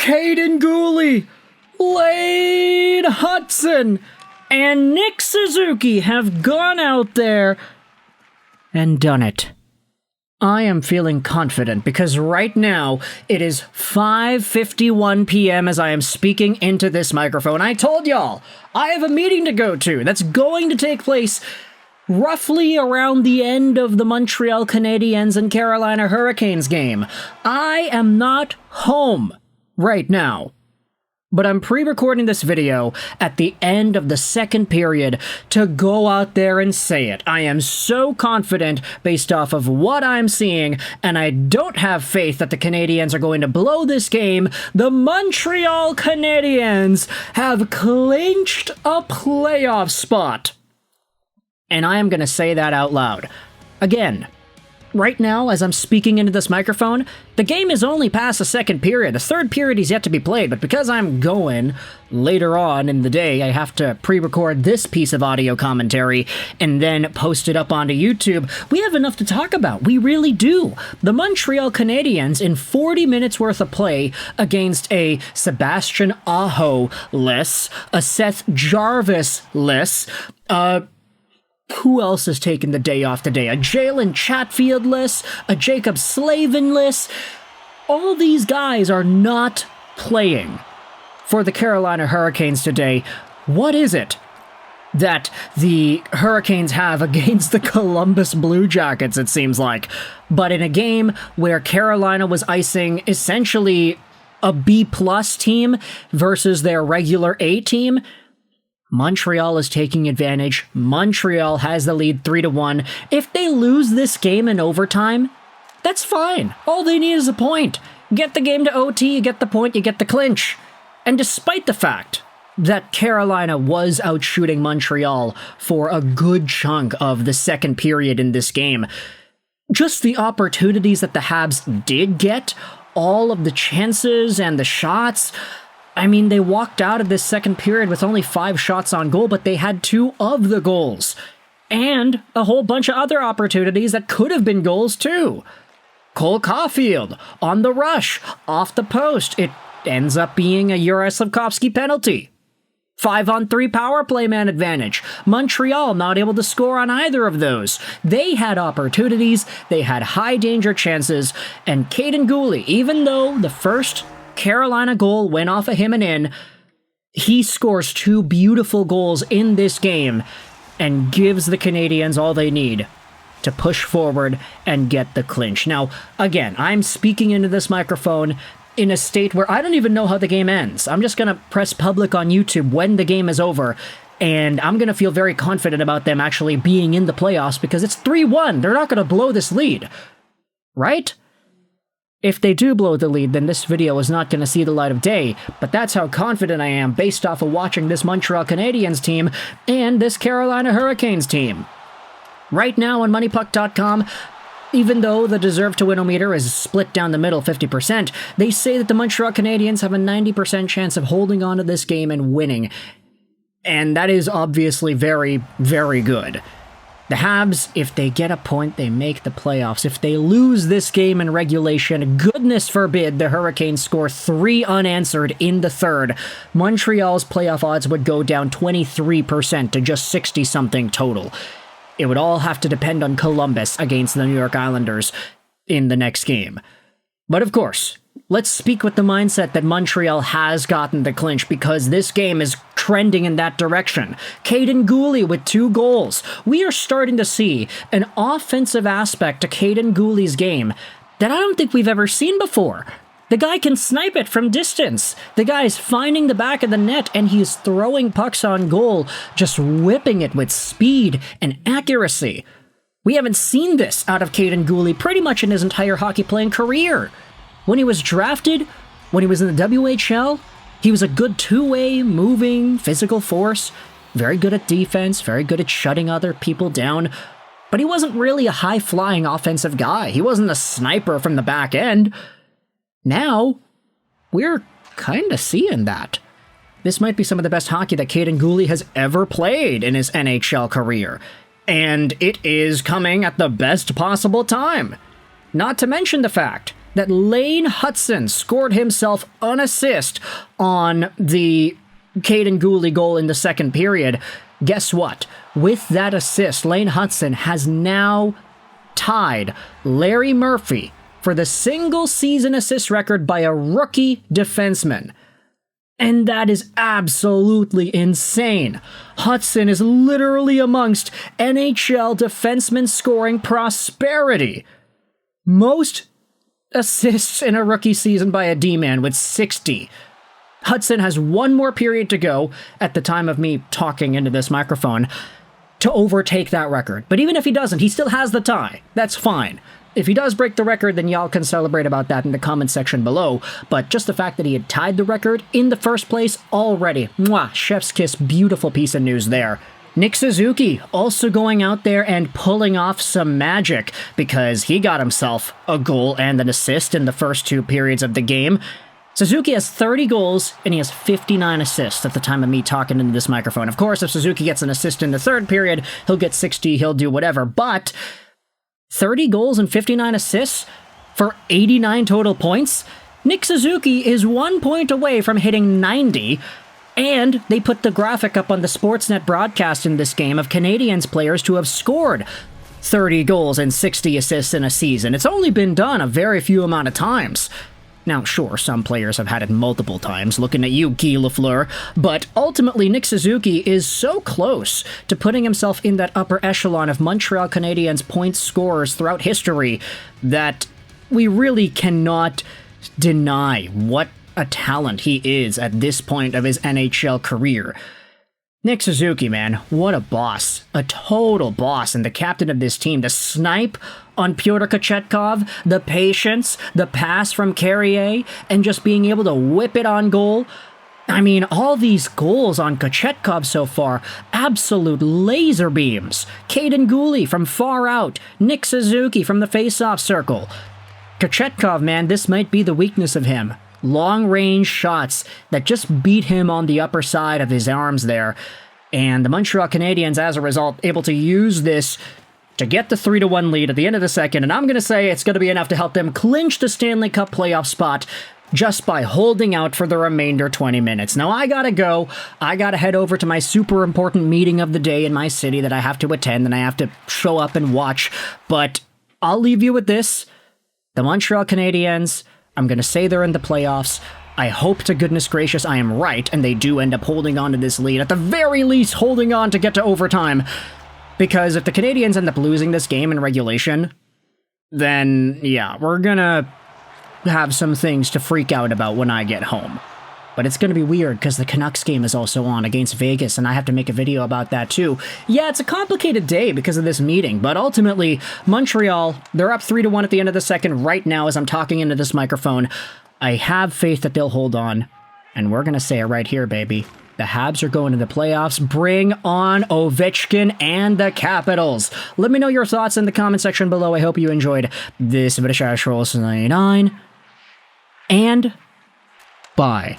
Kaiden Guhle, Lane Hutson, and Nick Suzuki have gone out there and done it. I am feeling confident because right now it is 5:51 p.m. as I am speaking into this microphone. I told y'all, I have a meeting to go to that's going to take place roughly around the end of the Montreal Canadiens and Carolina Hurricanes game. I am not home right now, but I'm pre-recording this video at the end of the second period to go out there and say it. I am so confident based off of what I'm seeing, and I don't have faith that the Canadiens are going to blow this game. The Montreal Canadiens have clinched a playoff spot. And I am going to say that out loud. Again, right now, as I'm speaking into this microphone, the game is only past the second period. The third period is yet to be played, but because I'm going later on in the day, I have to pre-record this piece of audio commentary and then post it up onto YouTube. We have enough to talk about. We really do. The Montreal Canadiens, in 40 minutes worth of play against a Sebastian Aho-less, a Seth Jarvis-less, who else has taken the day off today? A Jalen Chatfield-less, a Jacob Slavin-less. All these guys are not playing for the Carolina Hurricanes today. What is it that the Hurricanes have against the Columbus Blue Jackets, it seems like? But in a game where Carolina was icing essentially a B-plus team versus their regular A team, Montreal is taking advantage. Montreal has the lead 3-1. If they lose this game in overtime, that's fine. All they need is a point. Get the game to OT, you get the point, you get the clinch. And despite the fact that Carolina was outshooting Montreal for a good chunk of the second period in this game, just the opportunities that the Habs did get, all of the chances and the shots, I mean, they walked out of this second period with only 5 shots on goal, but they had 2 of the goals. And a whole bunch of other opportunities that could have been goals, too. Cole Caulfield, on the rush, off the post. It ends up being a Yuri Slafkovsky penalty. 5-on-3 power play man advantage. Montreal not able to score on either of those. They had opportunities, they had high danger chances, and Kaiden Guhle, even though the first Carolina goal went off of him and in, he scores 2 beautiful goals in this game and gives the Canadiens all they need to push forward and get the clinch. Now, again, I'm speaking into this microphone in a state where I don't even know how the game ends. I'm just going to press public on YouTube when the game is over, and I'm going to feel very confident about them actually being in the playoffs because it's 3-1. They're not going to blow this lead, right? If they do blow the lead, then this video is not going to see the light of day, but that's how confident I am based off of watching this Montreal Canadiens team and this Carolina Hurricanes team. Right now on MoneyPuck.com, even though the deserve-to-win-o-meter is split down the middle 50%, they say that the Montreal Canadiens have a 90% chance of holding on to this game and winning. And that is obviously very, very good. The Habs, if they get a point, they make the playoffs. If they lose this game in regulation, goodness forbid the Hurricanes score 3 unanswered in the third, Montreal's playoff odds would go down 23% to just 60-something total. It would all have to depend on Columbus against the New York Islanders in the next game. But of course, let's speak with the mindset that Montreal has gotten the clinch because this game is trending in that direction. Kaiden Guhle with 2 goals. We are starting to see an offensive aspect to Kaiden Guhle's game that I don't think we've ever seen before. The guy can snipe it from distance. The guy is finding the back of the net and he's throwing pucks on goal, just whipping it with speed and accuracy. We haven't seen this out of Kaiden Guhle pretty much in his entire hockey playing career. When he was drafted, when he was in the WHL, he was a good two-way, moving, physical force, very good at defense, very good at shutting other people down, but he wasn't really a high-flying offensive guy. He wasn't a sniper from the back end. Now, we're kind of seeing that. This might be some of the best hockey that Kaiden Guhle has ever played in his NHL career, and it is coming at the best possible time. Not to mention the fact that Lane Hutson scored himself an assist on the Kaiden Guhle goal in the second period. Guess what? With that assist, Lane Hutson has now tied Larry Murphy for the single season assist record by a rookie defenseman. And that is absolutely insane. Hutson is literally amongst NHL defenseman scoring prosperity. Most assists in a rookie season by a D-man with 60. Hutson has one more period to go at the time of me talking into this microphone to overtake that record. But even if he doesn't, he still has the tie. That's fine. If he does break the record, then y'all can celebrate about that in the comment section below. But just the fact that he had tied the record in the first place already. Mwah, chef's kiss, beautiful piece of news there. Nick Suzuki also going out there and pulling off some magic because he got himself a goal and an assist in the first two periods of the game. Suzuki has 30 goals and he has 59 assists at the time of me talking into this microphone. Of course, if Suzuki gets an assist in the third period, he'll get 60, he'll do whatever. But 30 goals and 59 assists for 89 total points? Nick Suzuki is 1 point away from hitting 90, and they put the graphic up on the Sportsnet broadcast in this game of Canadiens players to have scored 30 goals and 60 assists in a season. It's only been done a very few amount of times. Now, sure, some players have had it multiple times, looking at you, Guy Lafleur, but ultimately Nick Suzuki is so close to putting himself in that upper echelon of Montreal Canadiens point scorers throughout history that we really cannot deny what a talent he is at this point of his NHL career. Nick Suzuki, man, what a boss. A total boss and the captain of this team. The snipe on Pyotr Kochetkov, the patience, the pass from Carrier, and just being able to whip it on goal. I mean, all these goals on Kochetkov so far, absolute laser beams. Kaiden Guhle from far out, Nick Suzuki from the face-off circle. Kochetkov, man, this might be the weakness of him. Long-range shots that just beat him on the upper side of his arms there. And the Montreal Canadiens, as a result, able to use this to get the 3-1 lead at the end of the second. And I'm going to say it's going to be enough to help them clinch the Stanley Cup playoff spot just by holding out for the remainder 20 minutes. Now, I gotta go. I gotta head over to my super important meeting of the day in my city that I have to attend and I have to show up and watch. But I'll leave you with this. The Montreal Canadiens, I'm going to say they're in the playoffs. I hope to goodness gracious I am right, and they do end up holding on to this lead. At the very least, holding on to get to overtime. Because if the Canadiens end up losing this game in regulation, then, yeah, we're gonna have some things to freak out about when I get home. But it's gonna be weird, because the Canucks game is also on against Vegas, and I have to make a video about that too. Yeah, it's a complicated day because of this meeting, but ultimately, Montreal, they're up 3-1 at the end of the second right now as I'm talking into this microphone. I have faith that they'll hold on, and we're gonna say it right here, baby. The Habs are going to the playoffs. Bring on Ovechkin and the Capitals. Let me know your thoughts in the comment section below. I hope you enjoyed this British Ash Rolls 99, and bye.